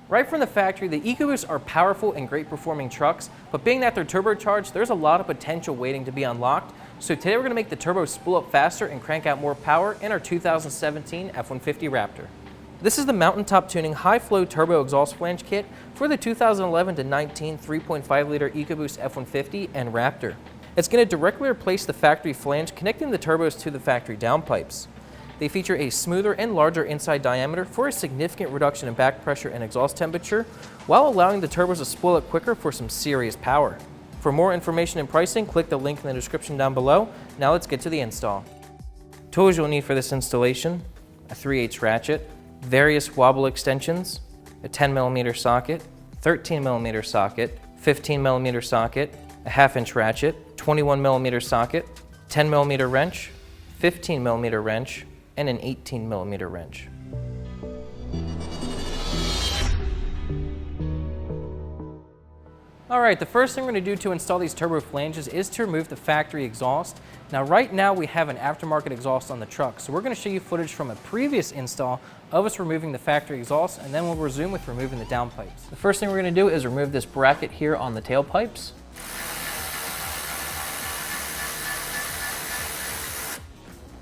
Right from the factory, the Ecoboosts are powerful and great performing trucks, but being that they're turbocharged, there's a lot of potential waiting to be unlocked. So today we're going to make the turbo spool up faster and crank out more power in our 2017 F150 Raptor. This is the Mountaintop Tuning high flow turbo exhaust flange kit for the 2011 to 19 3.5 liter Ecoboost F150 and Raptor. It's going to directly replace the factory flange, connecting the turbos to the factory downpipes. They feature a smoother and larger inside diameter for a significant reduction in back pressure and exhaust temperature, while allowing the turbos to spool up quicker for some serious power. For more information and pricing, click the link in the description down below. Now let's get to the install. Tools you'll need for this installation: a 3/8 ratchet, various wobble extensions, a 10mm socket, 13mm socket, 15mm socket, a 1/2" ratchet, 21mm socket, 10mm wrench, 15mm wrench, and an 18mm wrench. Alright, the first thing we're going to do to install these turbo flanges is to remove the factory exhaust. Now right now we have an aftermarket exhaust on the truck, so we're going to show you footage from a previous install of us removing the factory exhaust, and then we'll resume with removing the downpipes. The first thing we're going to do is remove this bracket here on the tailpipes.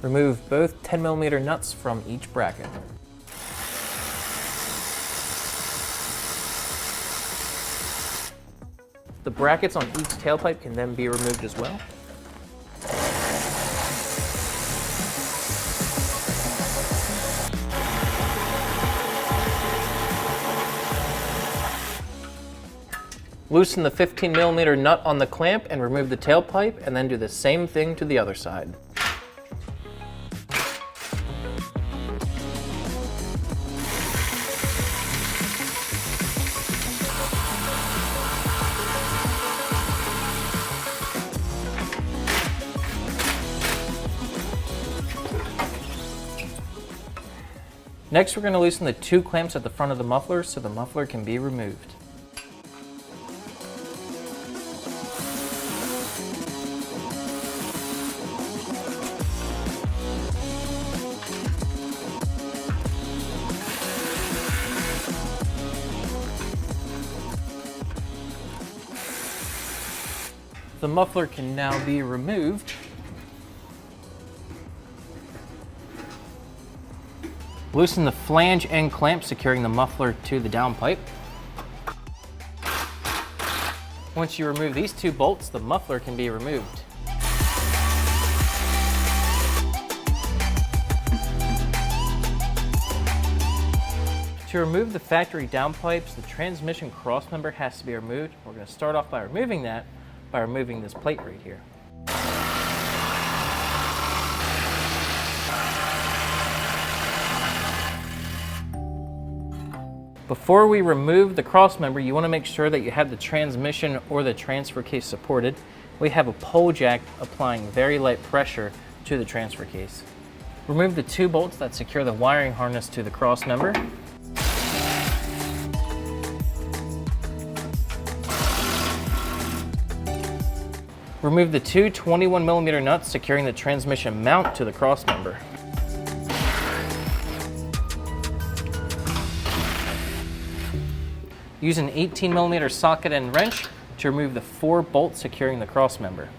Remove both 10mm nuts from each bracket. The brackets on each tailpipe can then be removed as well. Loosen the 15mm nut on the clamp and remove the tailpipe, and then do the same thing to the other side. Next, we're going to loosen the two clamps at the front of the muffler so the muffler can be removed. The muffler can now be removed. Loosen the flange and clamp securing the muffler to the downpipe. Once you remove these two bolts, the muffler can be removed. To remove the factory downpipes, the transmission crossmember has to be removed. We're going to start off by removing that by removing this plate right here. Before we remove the crossmember, you want to make sure that you have the transmission or the transfer case supported. We have a pole jack applying very light pressure to the transfer case. Remove the two bolts that secure the wiring harness to the crossmember. Remove the two 21mm nuts securing the transmission mount to the crossmember. Use an 18mm socket and wrench to remove the 4 bolts securing the crossmember.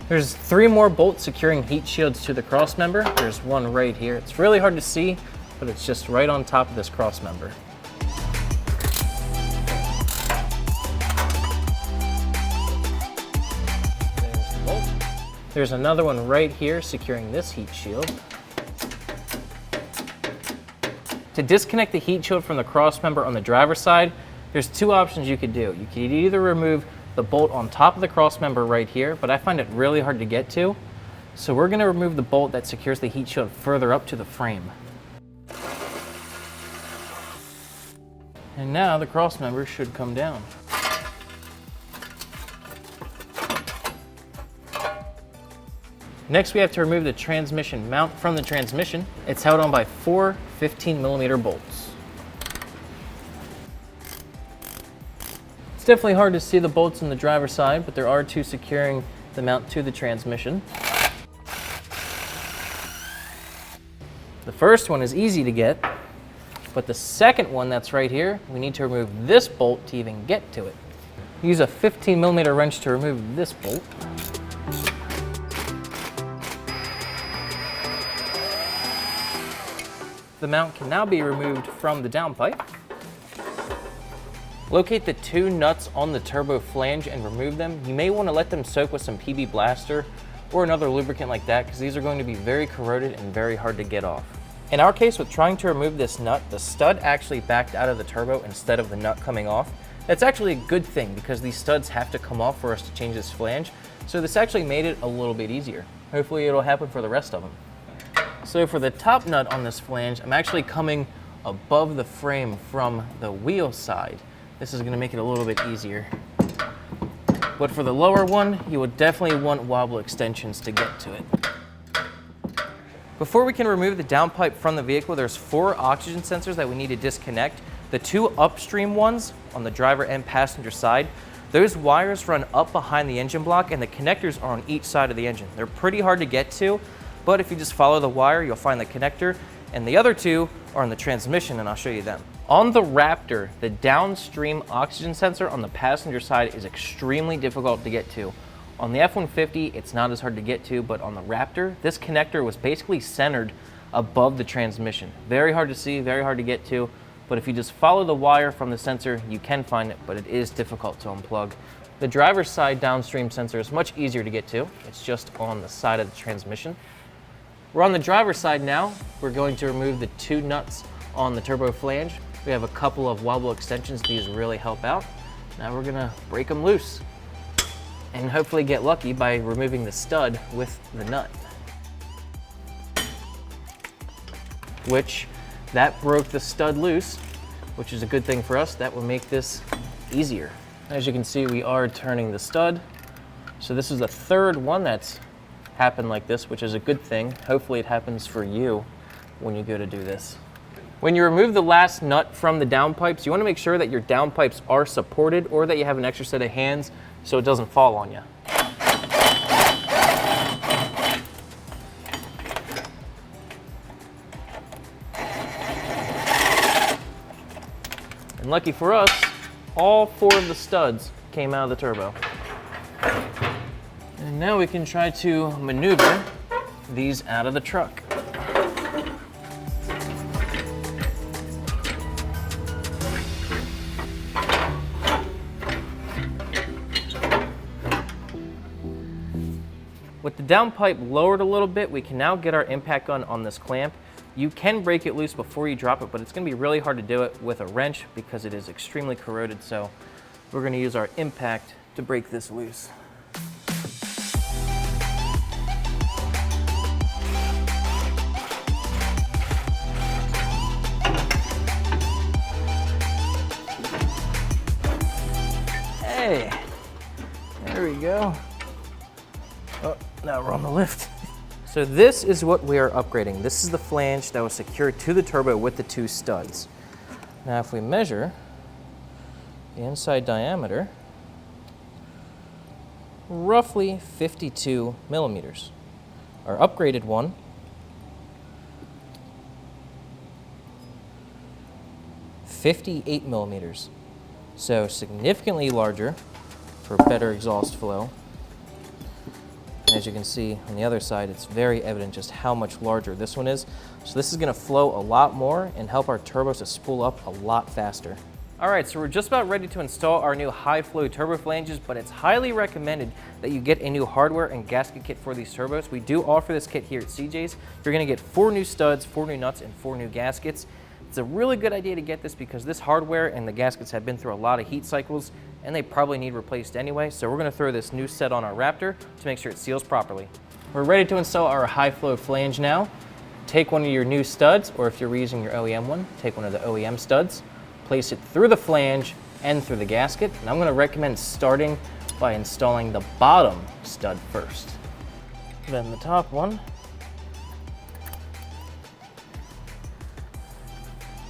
There's 3 more bolts securing heat shields to the crossmember. There's one right here. It's really hard to see, but it's just right on top of this crossmember. There's another one right here securing this heat shield. To disconnect the heat shield from the crossmember on the driver's side, there's 2 options you could do. You could either remove the bolt on top of the crossmember right here, but I find it really hard to get to. So we're going to remove the bolt that secures the heat shield further up to the frame. And now the crossmember should come down. Next, we have to remove the transmission mount from the transmission. It's held on by 4 15mm bolts. It's definitely hard to see the bolts on the driver's side, but there are 2 securing the mount to the transmission. The first one is easy to get, but the second one that's right here, we need to remove this bolt to even get to it. Use a 15mm wrench to remove this bolt. The mount can now be removed from the downpipe. Locate the 2 nuts on the turbo flange and remove them. You may want to let them soak with some PB Blaster or another lubricant like that, because these are going to be very corroded and very hard to get off. In our case, with trying to remove this nut, the stud actually backed out of the turbo instead of the nut coming off. That's actually a good thing, because these studs have to come off for us to change this flange, so this actually made it a little bit easier. Hopefully it'll happen for the rest of them. So for the top nut on this flange, I'm actually coming above the frame from the wheel side. This is going to make it a little bit easier. But for the lower one, you would definitely want wobble extensions to get to it. Before we can remove the downpipe from the vehicle, there's 4 oxygen sensors that we need to disconnect. The 2 upstream ones on the driver and passenger side, those wires run up behind the engine block, and the connectors are on each side of the engine. They're pretty hard to get to, but if you just follow the wire, you'll find the connector, and the other 2 are on the transmission, and I'll show you them. On the Raptor, the downstream oxygen sensor on the passenger side is extremely difficult to get to. On the F150, it's not as hard to get to, but on the Raptor, this connector was basically centered above the transmission. Very hard to see, very hard to get to, but if you just follow the wire from the sensor, you can find it, but it is difficult to unplug. The driver's side downstream sensor is much easier to get to. It's just on the side of the transmission. We're on the driver's side now. We're going to remove the 2 nuts on the turbo flange. We have a couple of wobble extensions. These really help out. Now we're gonna break them loose and hopefully get lucky by removing the stud with the nut. Which, that broke the stud loose, which is a good thing for us. That will make this easier. As you can see, we are turning the stud. So this is the 3rd one that's happened like this, which is a good thing. Hopefully it happens for you when you go to do this. When you remove the last nut from the downpipes, you want to make sure that your downpipes are supported, or that you have an extra set of hands so it doesn't fall on you. And lucky for us, all 4 of the studs came out of the turbo. And now we can try to maneuver these out of the truck. With the downpipe lowered a little bit, we can now get our impact gun on this clamp. You can break it loose before you drop it, but it's going to be really hard to do it with a wrench because it is extremely corroded, so we're going to use our impact to break this loose. Hey, there we go. Oh, now we're on the lift. So this is what we are upgrading. This is the flange that was secured to the turbo with the 2 studs. Now if we measure the inside diameter, roughly 52 millimeters. Our upgraded one, .58 millimeters. So significantly larger for better exhaust flow. As you can see on the other side, it's very evident just how much larger this one is. So this is going to flow a lot more and help our turbos to spool up a lot faster. All right, so we're just about ready to install our new high flow turbo flanges, but it's highly recommended that you get a new hardware and gasket kit for these turbos. We do offer this kit here at CJ's. You're going to get 4 new studs, 4 new nuts, and 4 new gaskets. It's a really good idea to get this because this hardware and the gaskets have been through a lot of heat cycles and they probably need replaced anyway. So we're going to throw this new set on our Raptor to make sure it seals properly. We're ready to install our high flow flange now. Take one of your new studs, or if you're reusing your OEM one, take one of the OEM studs, place it through the flange and through the gasket. And I'm going to recommend starting by installing the bottom stud first. then the top one.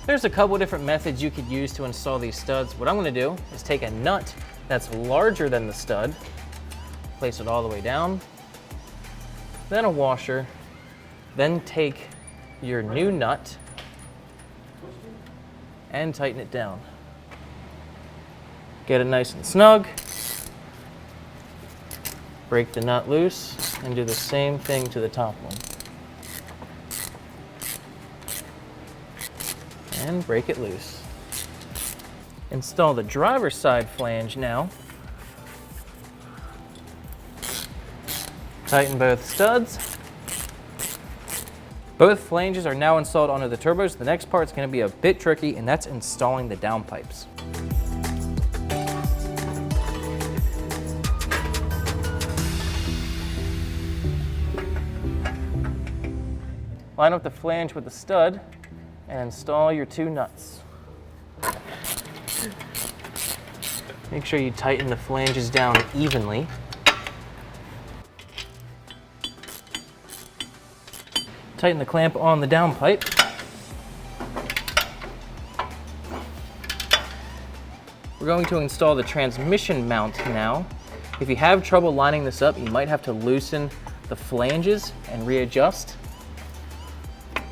There's a couple different methods you could use to install these studs. What I'm going to do is take a nut that's larger than the stud, place it all the way down, then a washer, then take your new nut and tighten it down. Get it nice and snug, break the nut loose, and do the same thing to the top one. And break it loose. Install the driver's side flange now. Tighten both studs. Both flanges are now installed onto the turbos. The next part is going to be a bit tricky, and that's installing the downpipes. Line up the flange with the stud and install your two nuts. Make sure you tighten the flanges down evenly. Tighten the clamp on the downpipe. We're going to install the transmission mount now. If you have trouble lining this up, you might have to loosen the flanges and readjust,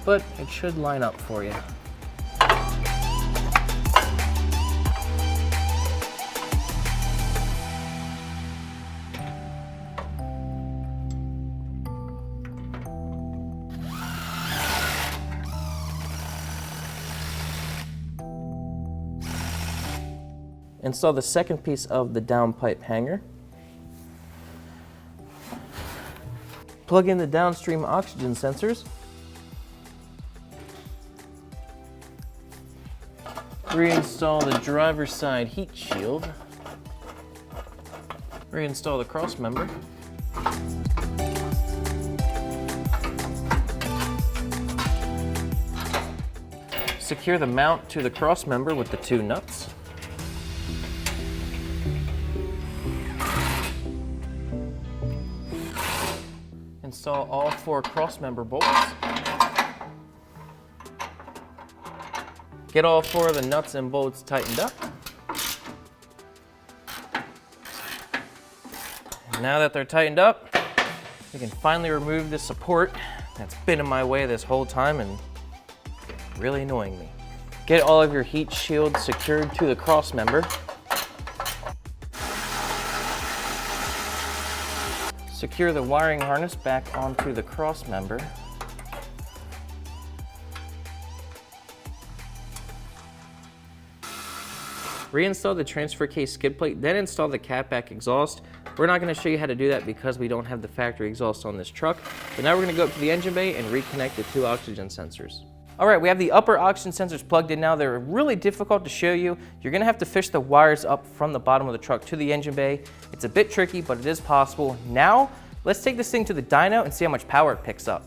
but it should line up for you. Install the second piece of the downpipe hanger. Plug in the downstream oxygen sensors. Reinstall the driver's side heat shield. Reinstall the cross member. Secure the mount to the cross member with the two nuts. Install all 4 cross member bolts. Get all 4 of the nuts and bolts tightened up. And now that they're tightened up, we can finally remove this support that's been in my way this whole time and really annoying me. Get all of your heat shields secured to the cross member. Secure the wiring harness back onto the cross member. Reinstall the transfer case skid plate, then install the catback exhaust. We're not going to show you how to do that because we don't have the factory exhaust on this truck. So now we're going to go up to the engine bay and reconnect the 2 oxygen sensors. All right, we have the upper oxygen sensors plugged in now. They're really difficult to show you. You're gonna have to fish the wires up from the bottom of the truck to the engine bay. It's a bit tricky, but it is possible. Now, let's take this thing to the dyno and see how much power it picks up.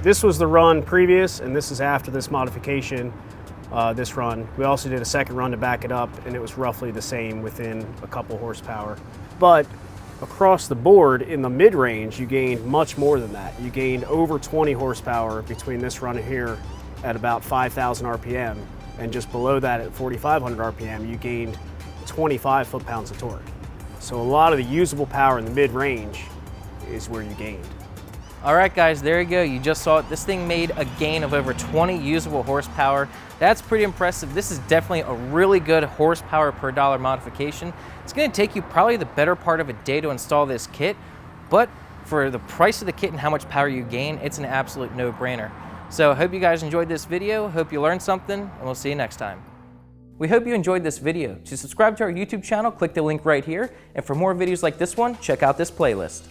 This was the run previous, and this is after this modification, this run. We also did a second run to back it up, and it was roughly the same within a couple horsepower. But across the board, in the mid-range, you gained much more than that. You gained over 20 horsepower between this run here at about 5,000 RPM, and just below that at 4,500 RPM, you gained 25 foot-pounds of torque. So a lot of the usable power in the mid-range is where you gained. All right, guys, there you go. You just saw it. This thing made a gain of over 20 usable horsepower. That's pretty impressive. This is definitely a really good horsepower per dollar modification. It's going to take you probably the better part of a day to install this kit, but for the price of the kit and how much power you gain, it's an absolute no-brainer. So I hope you guys enjoyed this video. Hope you learned something, and we'll see you next time. We hope you enjoyed this video. To subscribe to our YouTube channel, click the link right here. And for more videos like this one, check out this playlist.